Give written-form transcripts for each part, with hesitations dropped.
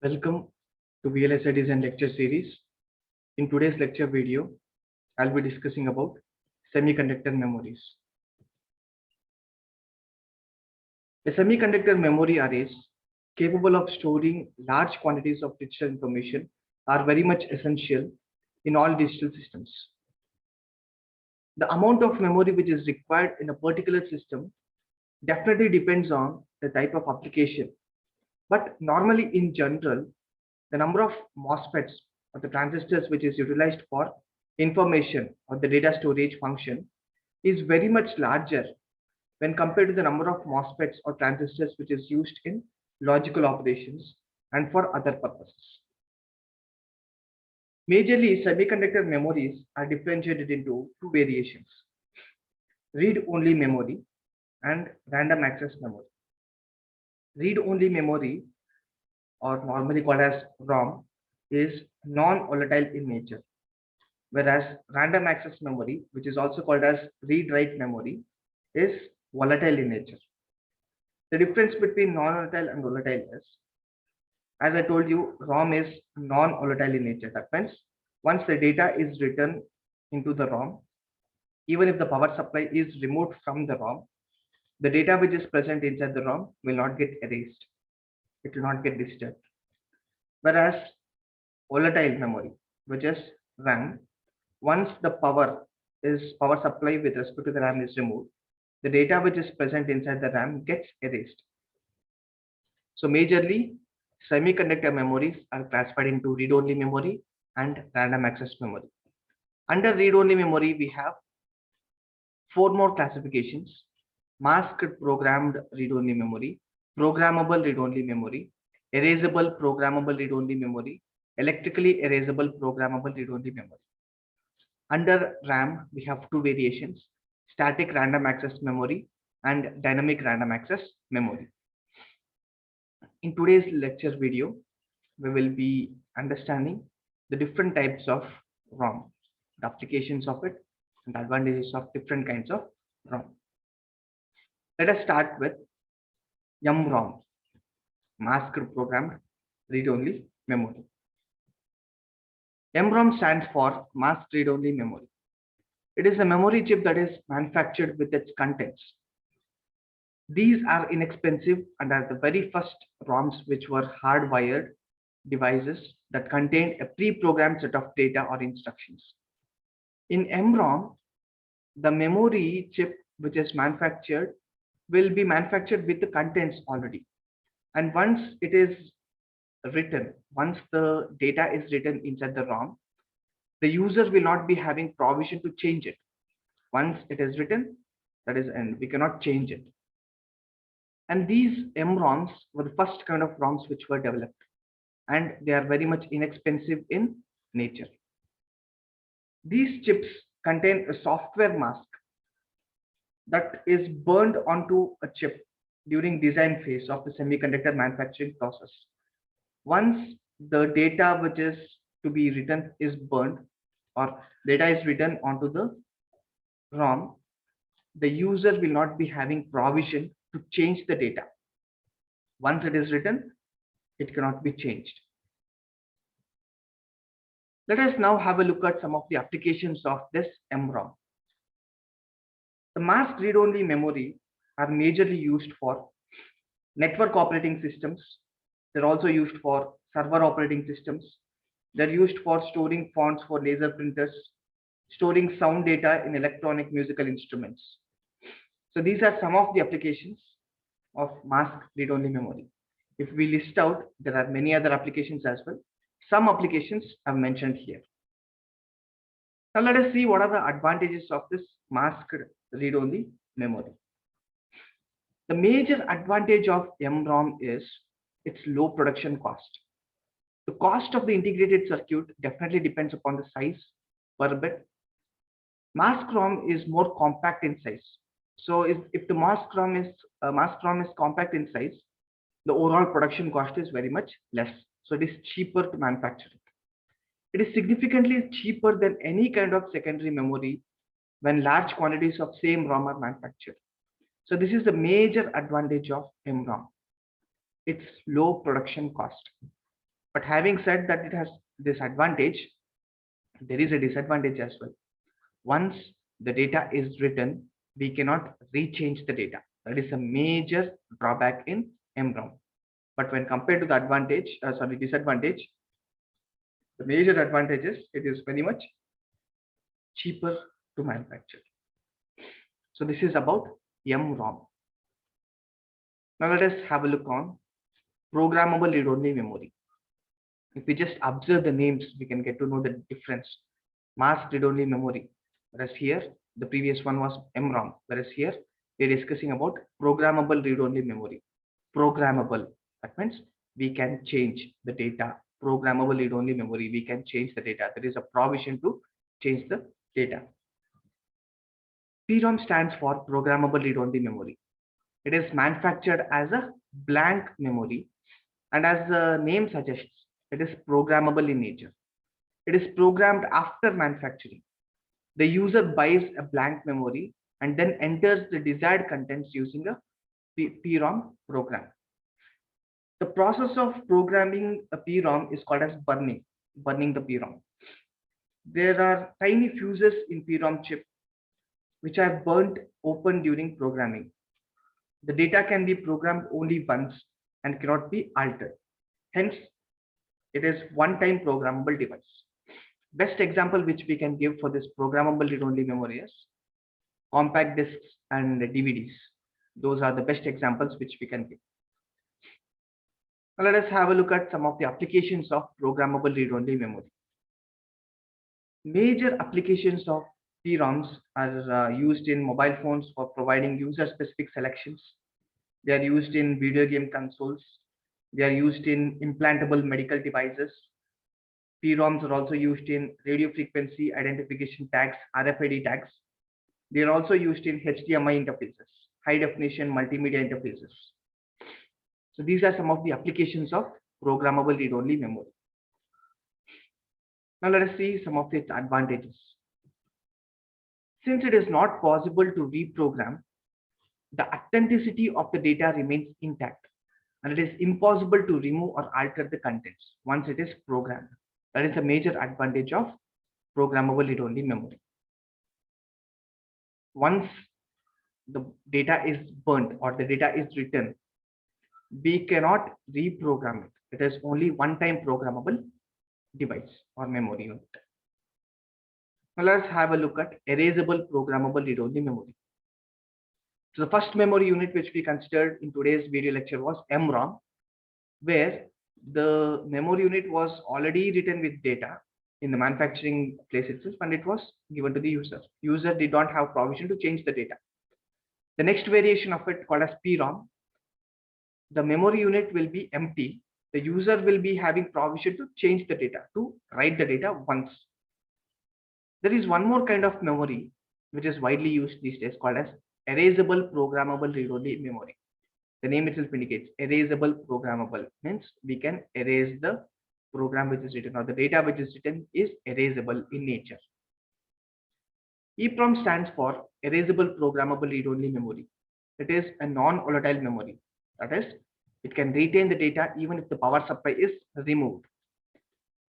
Welcome to VLSI Design lecture series. In today's lecture video, I'll be discussing about semiconductor memories. A semiconductor memory arrays capable of storing large quantities of digital information are very much essential in all digital systems. The amount of memory which is required in a particular system definitely depends on the type of application. But normally in general, the number of MOSFETs or the transistors which is utilized for information or the data storage function is very much larger when compared to the number of MOSFETs or transistors which is used in logical operations and for other purposes. Majorly, semiconductor memories are differentiated into two variations: read-only memory and random access memory. Read-only memory, or normally called as PROM, is non-volatile in nature, whereas random access memory, which is also called as read-write memory, is volatile in nature. The difference between non-volatile and volatile is, as I told you, ROM is non-volatile in nature. That means once the data is written into the ROM, even if the power supply is removed from the ROM, the data which is present inside the ROM will not get erased. It will not get disturbed. Whereas volatile memory, which is RAM, once the power supply with respect to the RAM is removed, the data which is present inside the RAM gets erased. So majorly, semiconductor memories are classified into read-only memory and random access memory. Under read-only memory, we have four more classifications: masked programmed read-only memory, programmable read-only memory, erasable programmable read-only memory, electrically erasable programmable read-only memory. Under RAM, we have two variations: static random access memory and dynamic random access memory. In today's lecture video, we will be understanding the different types of ROM, the applications of it, and the advantages of different kinds of ROM. Let us start with EPROM, masked programmed read-only memory. EPROM stands for masked read-only memory. It is a memory chip that is manufactured with its contents. These are inexpensive and are the very first ROMs which were hardwired devices that contained a pre-programmed set of data or instructions. In EPROM, the memory chip which is manufactured will be manufactured with the contents already. And once it is written, once the data is written inside the ROM, the user will not be having provision to change it. Once it is written, that is, and we cannot change it. And these EPROMs were the first kind of ROMs which were developed, and they are very much inexpensive in nature. These chips contain a software mask that is burned onto a chip during design phase of the semiconductor manufacturing process. Once the data which is to be written is burned, or data is written onto the ROM, the user will not be having provision to change the data. Once it is written, it cannot be changed. Let us now have a look at some of the applications of this EPROM. The masked read-only memory are majorly used for network operating systems. They're also used for server operating systems. They're used for storing fonts for laser printers, storing sound data in electronic musical instruments. So these are some of the applications of masked read-only memory. If we list out, there are many other applications as well. Some applications I've mentioned here. Now let us see what are the advantages of this masked read-only memory. The major advantage of EPROM is its low production cost. The cost of the integrated circuit definitely depends upon the size per bit. Masked ROM is more compact in size. So if the masked ROM is compact in size, the overall production cost is very much less. So it is cheaper to manufacture it. It is significantly cheaper than any kind of secondary memory when large quantities of same ROM are manufactured. So this is the major advantage of EPROM, its low production cost. But having said that it has this advantage, there is a disadvantage as well. Once the data is written, we cannot rechange the data. That is a major drawback in EPROM. But when compared to the disadvantage, the major advantage is it is very much cheaper to manufacture. So this is about EPROM. Now let us have a look on programmable read-only memory. If we just observe the names, we can get to know the difference. Mask read-only memory, whereas here the previous one was EPROM, whereas here we're discussing about programmable read-only memory. Programmable, that means we can change the data. Programmable read-only memory, we can change the data. There is a provision to change the data. PROM stands for programmable read-only memory. It is manufactured as a blank memory, and as the name suggests, it is programmable in nature. It is programmed after manufacturing. The user buys a blank memory and then enters the desired contents using a PROM program. The process of programming a PROM is called as burning the PROM. There are tiny fuses in PROM chip which are burnt open during programming. The data can be programmed only once and cannot be altered. Hence, it is one-time programmable device. Best example which we can give for this programmable read-only memory is compact discs and DVDs. Those are the best examples which we can give. Now let us have a look at some of the applications of programmable read-only memory. Major applications of PROMs are used in mobile phones for providing user-specific selections. They are used in video game consoles. They are used in implantable medical devices. PROMs are also used in radio frequency identification tags, RFID tags. They are also used in HDMI interfaces, high definition multimedia interfaces. So these are some of the applications of programmable read-only memory. Now let us see some of its advantages. Since it is not possible to reprogram, the authenticity of the data remains intact, and it is impossible to remove or alter the contents once it is programmed. That is a major advantage of programmable read-only memory. Once the data is burnt or the data is written, we cannot reprogram it. It is only one-time programmable device or memory unit. Now let's have a look at erasable programmable read-only memory. So the first memory unit which we considered in today's video lecture was EPROM, where the memory unit was already written with data in the manufacturing place itself, and it was given to the user. User did not have provision to change the data. The next variation of it, called as PROM, the memory unit will be empty. The user will be having provision to change the data, to write the data once. There is one more kind of memory which is widely used these days, called as erasable programmable read-only memory. The name itself indicates erasable programmable, means we can erase the program which is written, or the data which is written is erasable in nature. EPROM stands for erasable programmable read-only memory. It is a non-volatile memory. That is, it can retain the data even if the power supply is removed.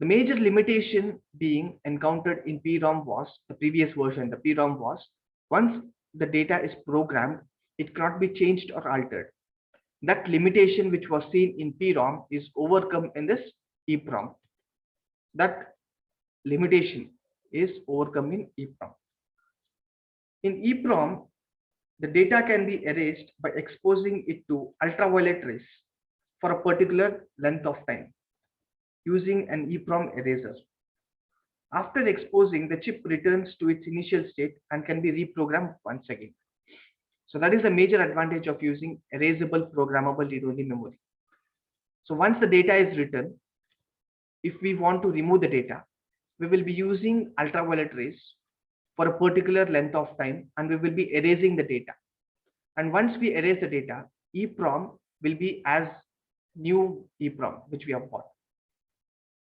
The major limitation being encountered in PROM was, the previous version, the PROM was, once the data is programmed, it cannot be changed or altered. That limitation which was seen in PROM is overcome in this EPROM. That limitation is overcome in EPROM. In EPROM, the data can be erased by exposing it to ultraviolet rays for a particular length of time using an EPROM eraser. After exposing, the chip returns to its initial state and can be reprogrammed once again. So that is a major advantage of using erasable programmable read-only memory. So once the data is written, if we want to remove the data, we will be using ultraviolet rays for a particular length of time, and we will be erasing the data. And once we erase the data, EPROM will be as new EPROM which we have bought.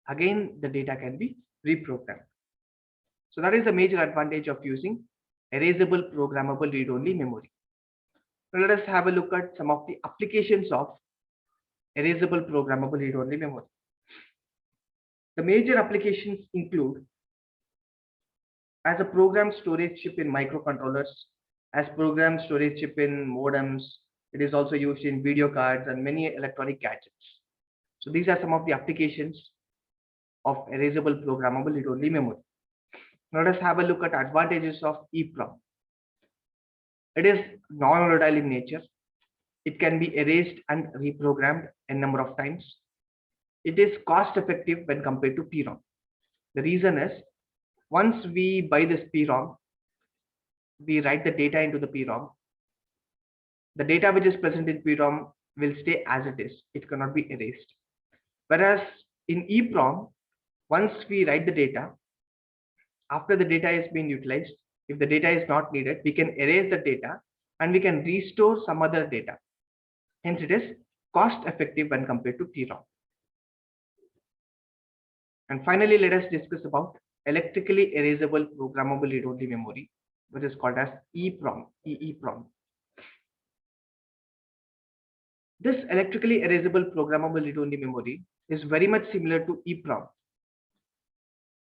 Again, the data can be reprogrammed. So that is the major advantage of using erasable programmable read-only memory. Now let us have a look at some of the applications of erasable programmable read-only memory. The major applications include as a program storage chip in microcontrollers, as program storage chip in modems. It is also used in video cards and many electronic gadgets. So these are some of the applications of erasable programmable read-only memory. Now let us have a look at advantages of EPROM. It is non-volatile in nature. It can be erased and reprogrammed a number of times. It is cost effective when compared to PROM. The reason is, once we buy this PROM, we write the data into the PROM. The data which is present in PROM will stay as it is. It cannot be erased. Whereas in EPROM, once we write the data, after the data is being utilized, if the data is not needed, we can erase the data and we can restore some other data. Hence, it is cost effective when compared to PROM. And finally, let us discuss about electrically erasable programmable read-only memory, which is called as EEPROM. EEPROM. This electrically erasable programmable read-only memory is very much similar to EEPROM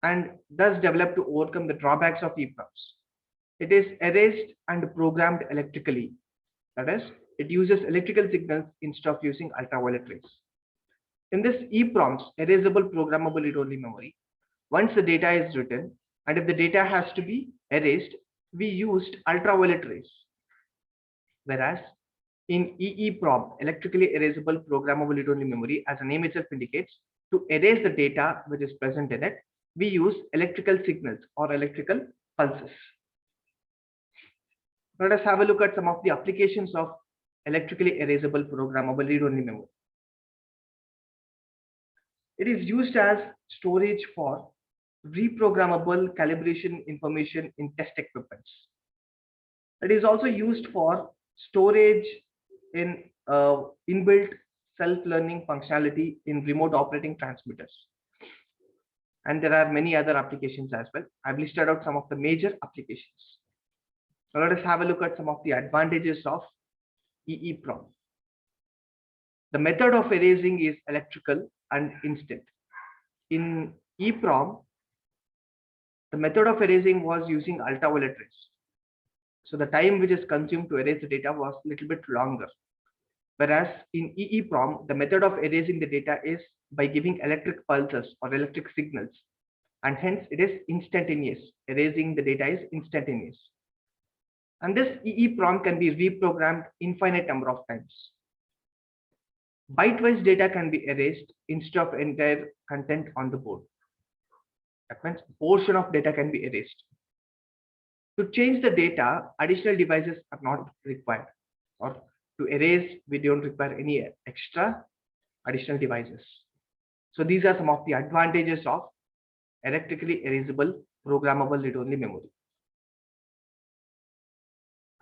and thus developed to overcome the drawbacks of EEPROMs. It is erased and programmed electrically. That is, it uses electrical signals instead of using ultraviolet rays. In this EEPROMs, erasable programmable read-only memory, once the data is written and if the data has to be erased, we used ultraviolet rays. Whereas in EEPROM, electrically erasable programmable read-only memory, as the name itself indicates, to erase the data which is present in it, we use electrical signals or electrical pulses. Let us have a look at some of the applications of electrically erasable programmable read-only memory. It is used as storage for reprogrammable calibration information in test equipments. It is also used for storage in inbuilt self-learning functionality in remote operating transmitters. And there are many other applications as well. I've listed out some of the major applications. Now let us have a look at some of the advantages of EEPROM. The method of erasing is electrical and instant. In EEPROM, the method of erasing was using ultraviolet rays. So the time which is consumed to erase the data was a little bit longer. Whereas in EEPROM, the method of erasing the data is by giving electric pulses or electric signals. And hence it is instantaneous. Erasing the data is instantaneous. And this EEPROM can be reprogrammed infinite number of times. Byte-wise data can be erased instead of entire content on the board. That means portion of data can be erased. To change the data, additional devices are not required. Or to erase, we don't require any extra additional devices. So these are some of the advantages of electrically erasable programmable read-only memory.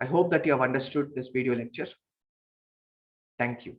I hope that you have understood this video lecture. Thank you.